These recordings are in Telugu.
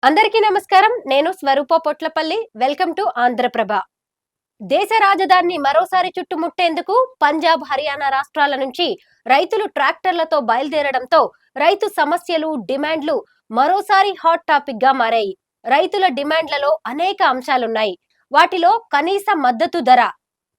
అందరికీ నమస్కారం. నేను స్వరూప పొట్లపల్లి. Welcome to Andhraprabha. దేశ రాజధానిని మరోసారి చుట్టుముట్టేందుకు పంజాబ్, హర్యానా రాష్ట్రాల నుంచి రైతులు ట్రాక్టర్లతో బయలుదేరడంతో రైతు సమస్యలు, డిమాండ్లు మరోసారి హాట్ టాపిక్ గా మారాయి. రైతుల డిమాండ్లలో అనేక అంశాలున్నాయి. వాటిలో కనీస మద్దతు ధర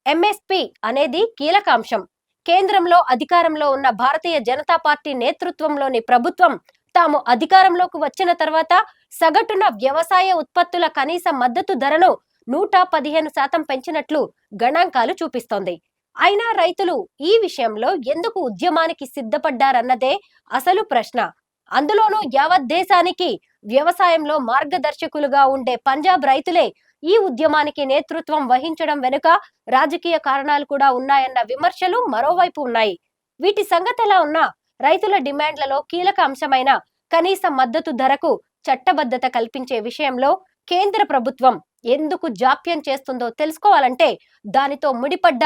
ఎంఎస్పి అనేది కీలక అంశం. కేంద్రంలో అధికారంలో ఉన్న భారతీయ జనతా పార్టీ నేతృత్వంలోని ప్రభుత్వం తాము అధికారంలోకి వచ్చిన తర్వాత సగటున వ్యవసాయ ఉత్పత్తుల కనీస మద్దతు ధరను 115% పెంచినట్లు గణాంకాలు చూపిస్తోంది. అయినా రైతులు ఈ విషయంలో ఎందుకు ఉద్యమానికి సిద్ధపడ్డారన్నదే అసలు ప్రశ్న. అందులోనూ యావత్ దేశానికి వ్యవసాయంలో మార్గదర్శకులుగా ఉండే పంజాబ్ రైతులే ఈ ఉద్యమానికి నేతృత్వం వహించడం వెనుక రాజకీయ కారణాలు కూడా ఉన్నాయన్న విమర్శలు మరోవైపు ఉన్నాయి. వీటి సంగతి ఎలా ఉన్నా రైతుల డిమాండ్లలో కీలక అంశమైన కనీస మద్దతు ధరకు చట్టబద్ధత కల్పించే విషయంలో కేంద్ర ప్రభుత్వం ఎందుకు జాప్యం చేస్తుందో తెలుసుకోవాలంటే దానితో ముడిపడ్డ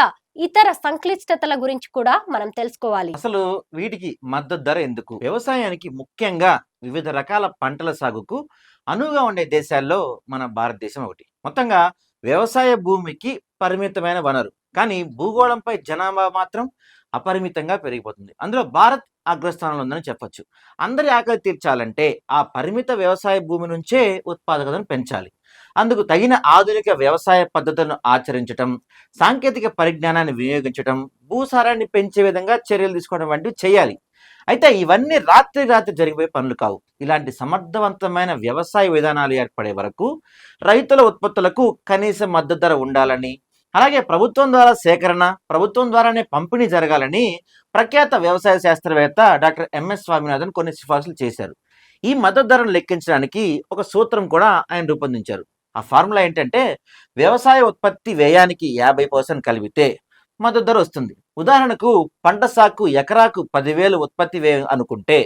ఇతర సంక్లిష్టతల గురించి కూడా మనం తెలుసుకోవాలి. అసలు వీటికి మద్దతు ధర ఎందుకు? వ్యవసాయానికి ముఖ్యంగా వివిధ రకాల పంటల సాగుకు అనువుగా ఉండే దేశాల్లో మన భారతదేశం ఒకటి. మొత్తంగా వ్యవసాయ భూమికి పరిమితమైన వనరు, కానీ భూగోళంపై జనాభా మాత్రం అపరిమితంగా పెరిగిపోతుంది. అందులో భారత్ అగ్రస్థానంలో ఉందని చెప్పొచ్చు. అందరి ఆకలి తీర్చాలంటే ఆ పరిమిత వ్యవసాయ భూమి నుంచే ఉత్పాదకతను పెంచాలి. అందుకు తగిన ఆధునిక వ్యవసాయ పద్ధతులను ఆచరించటం, సాంకేతిక పరిజ్ఞానాన్ని వినియోగించటం, భూసారాన్ని పెంచే విధంగా చర్యలు తీసుకోవడం వంటివి చేయాలి. అయితే ఇవన్నీ రాత్రి జరిగిపోయే పనులు కావు. ఇలాంటి సమర్థవంతమైన వ్యవసాయ విధానాలు ఏర్పడే వరకు రైతుల ఉత్పత్తులకు కనీస మద్దతు ధర ఉండాలని, అలాగే ప్రభుత్వం ద్వారా సేకరణ, ప్రభుత్వం ద్వారానే పంపిణీ జరగాలని ప్రఖ్యాత వ్యవసాయ శాస్త్రవేత్త డాక్టర్ ఎంఎస్ స్వామినాథన్ కొన్ని సిఫార్సులు చేశారు. ఈ మద్దతు ధరను లెక్కించడానికి ఒక సూత్రం కూడా ఆయన రూపొందించారు. ఆ ఫార్ములా ఏంటంటే, వ్యవసాయ ఉత్పత్తి వ్యయానికి 50% కలిపితే మద్దతు ధర వస్తుంది. ఉదాహరణకు పంట సాగు ఎకరాకు 10,000 ఉత్పత్తి వ్యయం అనుకుంటే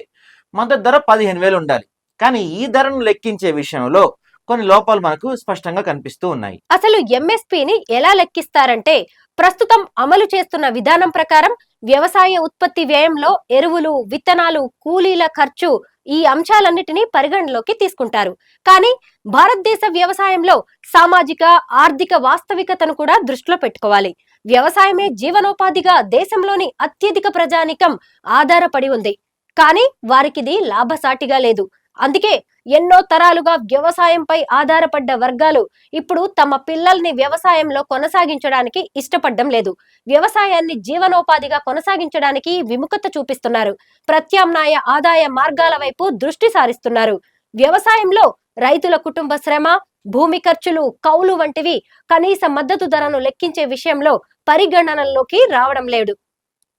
మద్దతు ధర 15,000 ఉండాలి. కానీ ఈ ధరను లెక్కించే విషయంలో కొన్ని లోపాలు మనకు స్పష్టంగా కనిపిస్తూ ఉన్నాయి. అసలు ఎంఎస్పిని ఎలా లెక్కిస్తారంటే, ప్రస్తుతం అమలు చేస్తున్న విధానం ప్రకారం వ్యవసాయ ఉత్పత్తి వ్యయంలో ఎరువులు, విత్తనాలు, కూలీల ఖర్చు ఈ అంశాలన్నిటినీ పరిగణలోకి తీసుకుంటారు. కానీ భారతదేశ వ్యవసాయంలో సామాజిక, ఆర్థిక వాస్తవికతను కూడా దృష్టిలో పెట్టుకోవాలి. వ్యవసాయమే జీవనోపాధిగా దేశంలోని అత్యధిక ప్రజానికం ఆధారపడి ఉంది. కానీ వారికిది లాభసాటిగా లేదు. అందుకే ఎన్నో తరాలుగా వ్యవసాయంపై ఆధారపడ్డ వర్గాలు ఇప్పుడు తమ పిల్లల్ని వ్యవసాయంలో కొనసాగించడానికి ఇష్టపడడం లేదు. వ్యవసాయాన్ని జీవనోపాధిగా కొనసాగించడానికి విముఖత చూపిస్తున్నారు. ప్రత్యామ్నాయ ఆదాయ మార్గాల వైపు దృష్టి సారిస్తున్నారు. వ్యవసాయంలో రైతుల కుటుంబ శ్రమ, భూమి ఖర్చులు, కౌలు వంటివి కనీస మద్దతు ధరను లెక్కించే విషయంలో పరిగణనలోకి రావడం లేదు.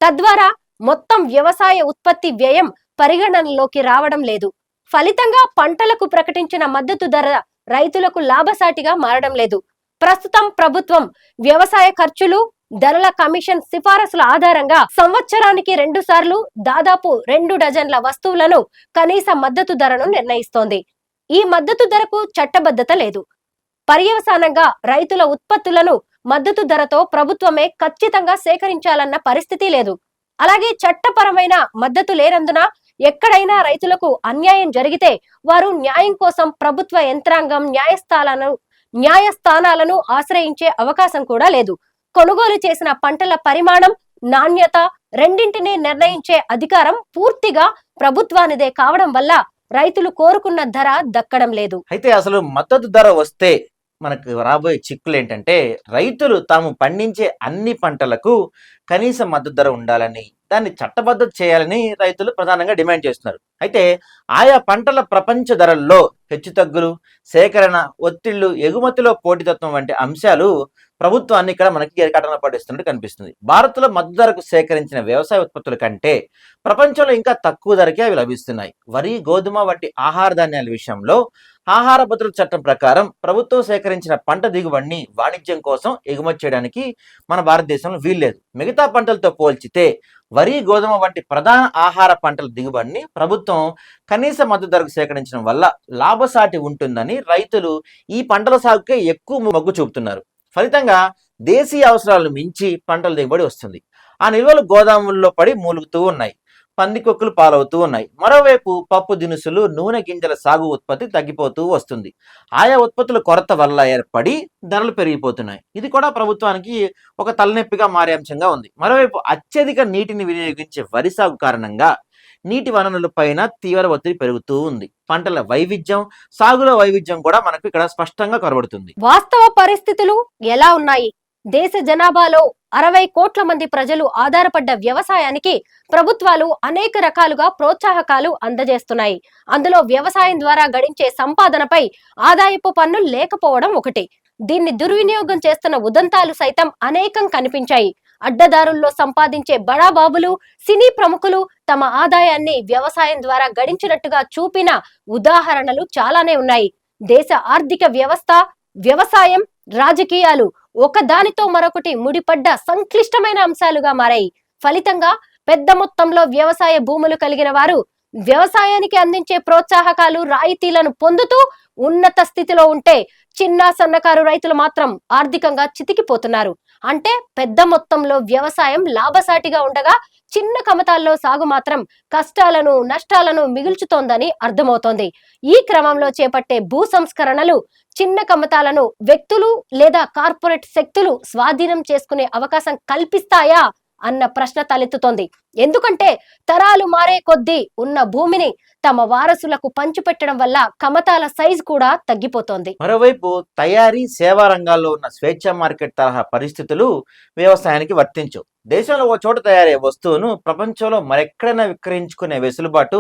తద్వారా మొత్తం వ్యవసాయ ఉత్పత్తి వ్యయం పరిగణనలోకి రావడం లేదు. ఫలితంగా పంటలకు ప్రకటించిన మద్దతు ధర రైతులకు లాభసాటిగా మారడం లేదు. ప్రస్తుతం ప్రభుత్వం వ్యవసాయ ఖర్చులు, ధరల కమిషన్ సిఫారసుల ఆధారంగా సంవత్సరానికి 2 సార్లు దాదాపు 2 డజన్ల వస్తువులను కనీస మద్దతు ధరను నిర్ణయిస్తోంది. ఈ మద్దతు ధరకు చట్టబద్ధత లేదు. పర్యవసానంగా రైతుల ఉత్పత్తులను మద్దతు ధరతో ప్రభుత్వమే ఖచ్చితంగా సేకరించాలన్న పరిస్థితి లేదు. అలాగే చట్టపరమైన మద్దతు లేనందున ఎక్కడైనా రైతులకు అన్యాయం జరిగితే వారు న్యాయం కోసం ప్రభుత్వ యంత్రాంగం, న్యాయస్థానాలను ఆశ్రయించే అవకాశం కూడా లేదు. కొనుగోలు చేసిన పంటల పరిమాణం, నాణ్యత రెండింటినీ నిర్ణయించే అధికారం పూర్తిగా ప్రభుత్వానిదే కావడం వల్ల రైతులు కోరుకున్న ధర దక్కడం లేదు. అయితే అసలు మద్దతు ధర వస్తే మనకు రాబోయే చిక్కులు ఏంటంటే, రైతులు తాము పండించే అన్ని పంటలకు కనీస మద్దతు ధర ఉండాలని, దాన్ని చట్టబద్ధత చేయాలని రైతులు ప్రధానంగా డిమాండ్ చేస్తున్నారు. అయితే ఆయా పంటల ప్రపంచ ధరల్లో హెచ్చుతగ్గులు, సేకరణ, ఒత్తిళ్లు, ఎగుమతిలో పోటీతత్వం వంటి అంశాలు ప్రభుత్వాన్ని ఇక్కడ మనకి గేరకాటన పడిస్తున్నట్టు కనిపిస్తుంది. భారత్లో మద్దతు ధరకు సేకరించిన వ్యవసాయ ఉత్పత్తుల కంటే ప్రపంచంలో ఇంకా తక్కువ ధరకే అవి లభిస్తున్నాయి. వరి, గోధుమ వంటి ఆహార ధాన్యాల విషయంలో ఆహార భద్రత చట్టం ప్రకారం ప్రభుత్వం సేకరించిన పంట దిగుబడిని వాణిజ్యం కోసం ఎగుమతి చేయడానికి మన భారతదేశంలో వీల్లేదు. మిగతా పంటలతో పోల్చితే వరి, గోధుమ వంటి ప్రధాన ఆహార పంటల దిగుబడిని ప్రభుత్వం కనీస మద్దతు ధరకు సేకరించడం వల్ల లాభసాటి ఉంటుందని రైతులు ఈ పంటల సాగుకే ఎక్కువ మొగ్గు చూపుతున్నారు. ఫలితంగా దేశీయ అవసరాలను మించి పంటల దిగుబడి వస్తుంది. ఆ నిల్వలు గోదాముల్లో పడి మూలుగుతూ ఉన్నాయి. పందికొక్కులు పాలవుతూ ఉన్నాయి. మరోవైపు పప్పు దినుసులు, నూనె గింజల సాగు ఉత్పత్తి తగ్గిపోతూ వస్తుంది. ఆయా ఉత్పత్తుల కొరత వల్ల ఏర్పడి ధరలు పెరిగిపోతున్నాయి. ఇది కూడా ప్రభుత్వానికి ఒక తలనొప్పిగా మారే అంశంగా ఉంది. మరోవైపు అత్యధిక నీటిని వినియోగించే వరి సాగు కారణంగా నీటి వనరుల పైన తీవ్ర ఒత్తిడి పెరుగుతూ ఉంది. పంటల వైవిధ్యం, సాగులో వైవిధ్యం కూడా మనకు ఇక్కడ స్పష్టంగా కనబడుతుంది. వాస్తవ పరిస్థితులు ఎలా ఉన్నాయి? దేశ జనాభాలో 60 కోట్ల మంది ప్రజలు ఆధారపడ్డ వ్యవసాయానికి ప్రభుత్వాలు అనేక రకాలుగా ప్రోత్సాహకాలు అందజేస్తున్నాయి. అందులో వ్యవసాయం ద్వారా గడించే సంపాదనపై ఆదాయపు పన్ను లేకపోవడం ఒకటి. దీన్ని దుర్వినియోగం చేస్తున్న ఉదంతాలు సైతం అనేకం కనిపించాయి. అడ్డదారుల్లో సంపాదించే బడాబాబులు, సినీ ప్రముఖులు తమ ఆదాయాన్ని వ్యవసాయం ద్వారా గడించినట్టుగా చూపిన ఉదాహరణలు చాలానే ఉన్నాయి. దేశ ఆర్థిక వ్యవస్థ, వ్యవసాయం, రాజకీయాలు ఒకదానితో మరొకటి ముడిపడ్డ సంక్లిష్టమైన అంశాలుగా మారాయి. ఫలితంగా పెద్ద మొత్తంలో వ్యవసాయ భూములు కలిగిన వారు వ్యవసాయానికి అందించే ప్రోత్సాహకాలు, రాయితీలను పొందుతూ ఉన్నత స్థితిలో ఉంటే, చిన్న సన్నకారు రైతులు మాత్రం ఆర్థికంగా చితికిపోతున్నారు. అంటే పెద్ద మొత్తంలో వ్యవసాయం లాభసాటిగా ఉండగా చిన్న కమతాల్లో సాగు మాత్రం కష్టాలను, నష్టాలను మిగుల్చుతోందని అర్థమవుతోంది. ఈ క్రమంలో చేపట్టే భూ సంస్కరణలు చిన్న కమతాలను వ్యక్తులు లేదా కార్పొరేట్ శక్తులు స్వాధీనం చేసుకునే అవకాశం కల్పిస్తాయా అన్న ప్రశ్న తలెత్తుతోంది. ఎందుకంటే తరాలు మారే కొద్దీ ఉన్న భూమిని తమ వారసులకు పంచిపెట్టడం వల్ల కమతాల సైజు కూడా తగ్గిపోతోంది. మరోవైపు తయారీ, సేవా రంగాల్లో ఉన్న స్వేచ్ఛ మార్కెట్ తరహా పరిస్థితులు వ్యవసాయానికి వర్తించవు. దేశంలో ఓ చోట తయారయ్యే వస్తువును ప్రపంచంలో మరెక్కడైనా విక్రయించుకునే వెసులుబాటు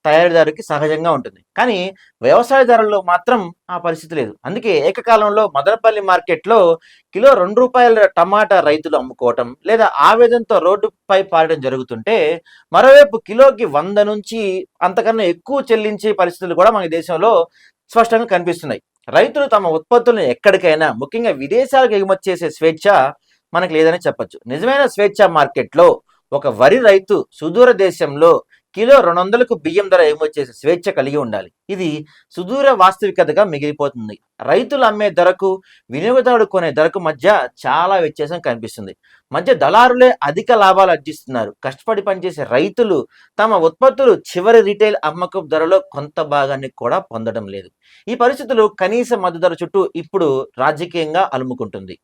తయారీదారుకి సహజంగా ఉంటుంది. కానీ వ్యవసాయదారుల్లో మాత్రం ఆ పరిస్థితి లేదు. అందుకే ఏకకాలంలో మదనపల్లి మార్కెట్లో కిలో ₹2 టమాటా రైతులు అమ్ముకోవటం లేదా ఆవేదనతో రోడ్డుపై పారడం జరుగుతుంటే, మరోవైపు కిలోకి 100 నుంచి అంతకన్నా ఎక్కువ చెల్లించే పరిస్థితులు కూడా మన దేశంలో స్పష్టంగా కనిపిస్తున్నాయి. రైతులు తమ ఉత్పత్తులను ఎక్కడికైనా, ముఖ్యంగా విదేశాలకు ఎగుమతి చేసే స్వేచ్ఛ మనకు లేదని చెప్పొచ్చు. నిజమైన స్వేచ్ఛ మార్కెట్లో ఒక వరి రైతు సుదూర దేశంలో కిలో 200కు బియ్యం ధర ఎగుమతి చేసే స్వేచ్ఛ కలిగి ఉండాలి. ఇది సుదూర వాస్తవికతగా మిగిలిపోతుంది. రైతులు అమ్మే ధరకు, వినియోగదారుడు కొనే ధరకు మధ్య చాలా వ్యత్యాసం కనిపిస్తుంది. మధ్య దళారులే అధిక లాభాలు ఆర్జిస్తున్నారు. కష్టపడి పనిచేసే రైతులు తమ ఉత్పత్తులు చివరి రిటైల్ అమ్మకపు ధరలో కొంత భాగాన్ని కూడా పొందడం లేదు. ఈ పరిస్థితులు కనీస మద్దతు ధర చుట్టూ ఇప్పుడు రాజకీయంగా అలుముకుంటుంది.